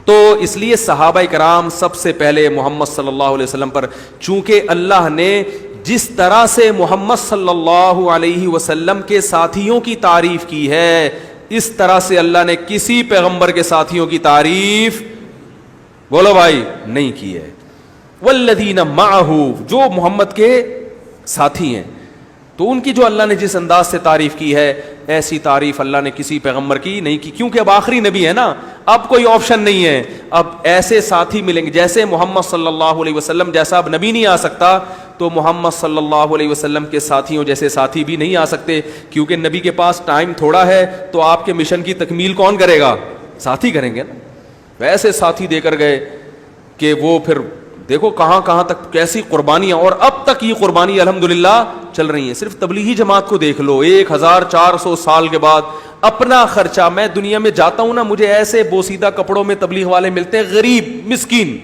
تو اس لیے صحابہ کرام سب سے پہلے محمد صلی اللہ علیہ وسلم پر، چونکہ اللہ نے جس طرح سے محمد صلی اللہ علیہ وسلم کے ساتھیوں کی تعریف کی ہے، اس طرح سے اللہ نے کسی پیغمبر کے ساتھیوں کی تعریف بولو بھائی نہیں کی ہے. والذین معہ، جو محمد کے ساتھی ہیں، تو ان کی جو اللہ نے جس انداز سے تعریف کی ہے، ایسی تعریف اللہ نے کسی پیغمبر کی نہیں کی، کیونکہ اب آخری نبی ہے نا، اب کوئی آپشن نہیں ہے. اب ایسے ساتھی ملیں گے جیسے محمد صلی اللہ علیہ وسلم جیسا اب نبی نہیں آ سکتا، تو محمد صلی اللہ علیہ وسلم کے ساتھیوں جیسے ساتھی بھی نہیں آ سکتے، کیونکہ نبی کے پاس ٹائم تھوڑا ہے، تو آپ کے مشن کی تکمیل کون کرے گا؟ ساتھی کریں گے نا. ویسے ساتھی دے کر گئے کہ وہ پھر دیکھو کہاں کہاں تک کیسی قربانیاں، اور اب تک یہ قربانی الحمدللہ چل رہی ہیں. صرف تبلیغی جماعت کو دیکھ لو، 1400 سال کے بعد اپنا خرچہ، میں دنیا میں جاتا ہوں نا، مجھے ایسے بوسیدہ کپڑوں میں تبلیغ والے ملتے ہیں، غریب مسکین.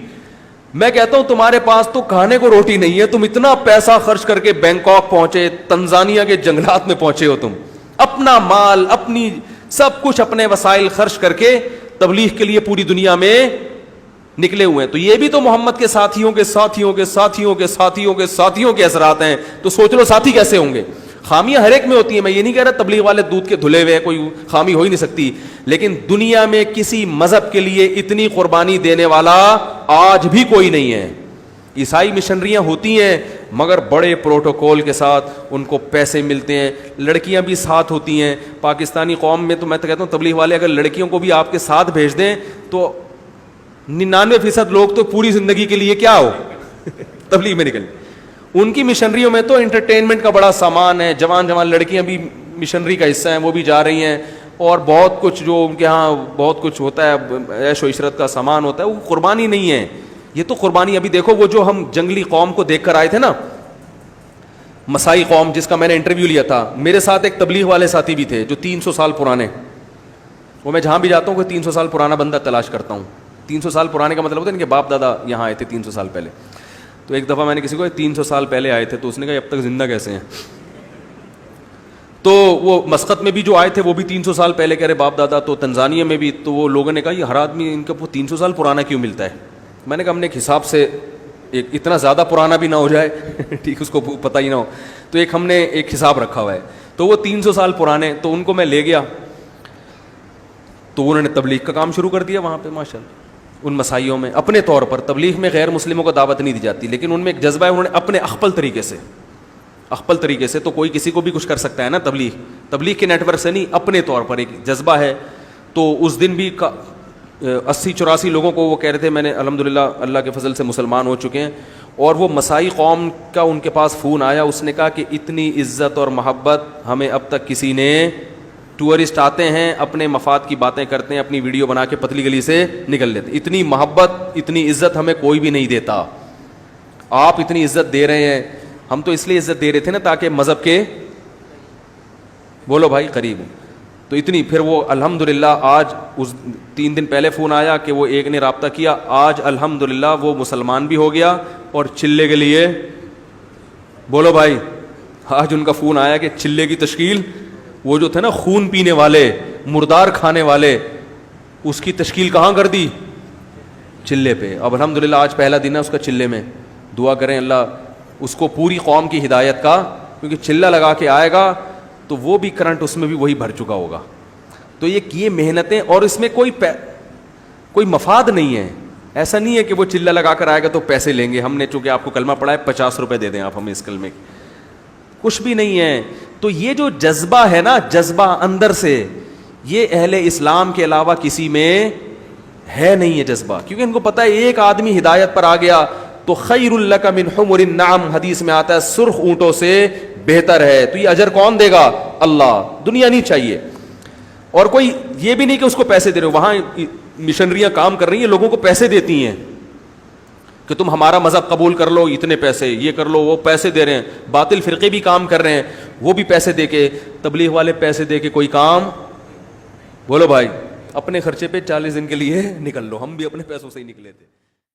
میں کہتا ہوں تمہارے پاس تو کھانے کو روٹی نہیں ہے، تم اتنا پیسہ خرچ کر کے بینکاک پہنچے، تنزانیہ کے جنگلات میں پہنچے ہو، تم اپنا مال، اپنی سب کچھ، اپنے وسائل خرچ کر کے تبلیغ کے لیے پوری دنیا میں نکلے ہوئے ہیں. تو یہ بھی تو محمد کے ساتھیوں کے ساتھیوں کے ساتھیوں کے ساتھیوں کے ساتھیوں کے اثرات ہیں. تو سوچ لو ساتھی کیسے ہوں گے. خامیاں ہر ایک میں ہوتی ہیں، میں یہ نہیں کہہ رہا تبلیغ والے دودھ کے دھلے ہوئے ہیں، کوئی خامی ہو ہی نہیں سکتی، لیکن دنیا میں کسی مذہب کے لیے اتنی قربانی دینے والا آج بھی کوئی نہیں ہے. عیسائی مشنریاں ہوتی ہیں مگر بڑے پروٹوکول کے ساتھ، ان کو پیسے ملتے ہیں، لڑکیاں بھی ساتھ ہوتی ہیں. پاکستانی قوم میں تو میں تو کہتا ہوں تبلیغ والے اگر لڑکیوں کو بھی آپ کے ساتھ بھیج دیں تو 99% لوگ تو پوری زندگی کے لیے کیا ہو تبلیغ میں نکل. ان کی مشنریوں میں تو انٹرٹینمنٹ کا بڑا سامان ہے، جوان جوان لڑکیاں بھی مشنری کا حصہ ہیں، وہ بھی جا رہی ہیں، اور بہت کچھ جو ان کے ہاں بہت کچھ ہوتا ہے، عیش و عشرت کا سامان ہوتا ہے. وہ قربانی نہیں ہے، یہ تو قربانی. ابھی دیکھو وہ جو ہم جنگلی قوم کو دیکھ کر آئے تھے نا، مسائی قوم جس کا میں نے انٹرویو لیا تھا، میرے ساتھ ایک تبلیغ والے ساتھی بھی تھے جو 300 سال پرانے، وہ میں جہاں بھی جاتا ہوں کوئی 300 سال پرانا بندہ تلاش کرتا ہوں. 300 سال پرانے کا مطلب ہوتا ہے ان کے باپ دادا یہاں آئے تھے 300 سال پہلے. تو ایک دفعہ میں نے کسی کو 300 سال پہلے آئے تھے، تو اس نے کہا اب تک زندہ کیسے ہیں. تو وہ مسقط میں بھی جو آئے تھے وہ بھی 300 سال پہلے کہہ رہے باپ دادا. تو تنزانیہ میں بھی، تو وہ لوگوں نے کہا یہ ہر آدمی ان کا 300 سال پرانا کیوں ملتا ہے. میں نے کہا ہم نے ایک حساب سے، ایک اتنا زیادہ پرانا بھی نہ ہو جائے ٹھیک، اس کو پتہ ہی نہ ہو، تو ایک ہم نے ایک حساب رکھا ہوا ہے. تو وہ 300 سال پرانے، تو ان کو میں لے گیا، تو انہوں نے تبلیغ کا کام شروع کر دیا وہاں پہ ماشاء اللہ. ان مسائیوں میں اپنے طور پر، تبلیغ میں غیر مسلموں کو دعوت نہیں دی جاتی، لیکن ان میں ایک جذبہ ہے، انہوں نے اپنے اخپل طریقے سے تو کوئی کسی کو بھی کچھ کر سکتا ہے نا، تبلیغ کے نیٹ ورک سے نہیں، اپنے طور پر ایک جذبہ ہے. تو اس دن بھی 80-84 لوگوں کو وہ کہہ رہے تھے میں نے الحمدللہ اللہ کے فضل سے مسلمان ہو چکے ہیں. اور وہ مسائی قوم کا ان کے پاس فون آیا، اس نے کہا کہ اتنی عزت اور محبت ہمیں اب تک کسی نے، ٹورسٹ آتے ہیں اپنے مفاد کی باتیں کرتے ہیں، اپنی ویڈیو بنا کے پتلی گلی سے نکل لیتے، اتنی محبت اتنی عزت ہمیں کوئی بھی نہیں دیتا. آپ اتنی عزت دے رہے ہیں، ہم تو اس لیے عزت دے رہے تھے نا تاکہ مذہب کے بولو بھائی قریب ہوں. تو اتنی، پھر وہ الحمدللہ آج اس 3 دن پہلے فون آیا کہ وہ ایک نے رابطہ کیا، آج الحمدللہ وہ مسلمان بھی ہو گیا، اور چلے کے لیے بولو بھائی، آج ان کا فون آیا کہ چلے کی تشکیل، وہ جو تھے نا خون پینے والے، مردار کھانے والے، اس کی تشکیل کہاں کر دی؟ چلے پہ. اب الحمدللہ آج پہلا دن ہے اس کا چلے میں. دعا کریں اللہ اس کو پوری قوم کی ہدایت کا، کیونکہ چلہ لگا کے آئے گا تو وہ بھی کرنٹ اس میں بھی وہی بھر چکا ہوگا. تو یہ محنتیں، اور اس میں کوئی مفاد نہیں ہے. ایسا نہیں ہے کہ وہ چلہ لگا کر آئے گا تو پیسے لیں گے، ہم نے چونکہ آپ کو کلمہ پڑھا ہے 50 روپے دے دیں آپ ہمیں اس کلمے کے، کچھ بھی نہیں ہے. تو یہ جو جذبہ ہے نا، جذبہ اندر سے، یہ اہل اسلام کے علاوہ کسی میں ہے نہیں ہے جذبہ. کیونکہ ان کو پتہ ہے ایک آدمی ہدایت پر آ گیا تو خیر لک من حمر النعم، حدیث میں آتا ہے سرخ اونٹوں سے بہتر ہے. تو یہ اجر کون دے گا؟ اللہ. دنیا نہیں چاہیے. اور کوئی یہ بھی نہیں کہ اس کو پیسے دے رہے ہو، وہاں مشنریاں کام کر رہی ہیں، لوگوں کو پیسے دیتی ہیں کہ تم ہمارا مذہب قبول کر لو، اتنے پیسے، یہ کر لو، وہ پیسے دے رہے ہیں. باطل فرقے بھی کام کر رہے ہیں، وہ بھی پیسے دے کے، تبلیغ والے پیسے دے کے کوئی کام، بولو بھائی اپنے خرچے پہ 40 دن کے لیے نکل لو. ہم بھی اپنے پیسوں سے ہی نکلے تھے.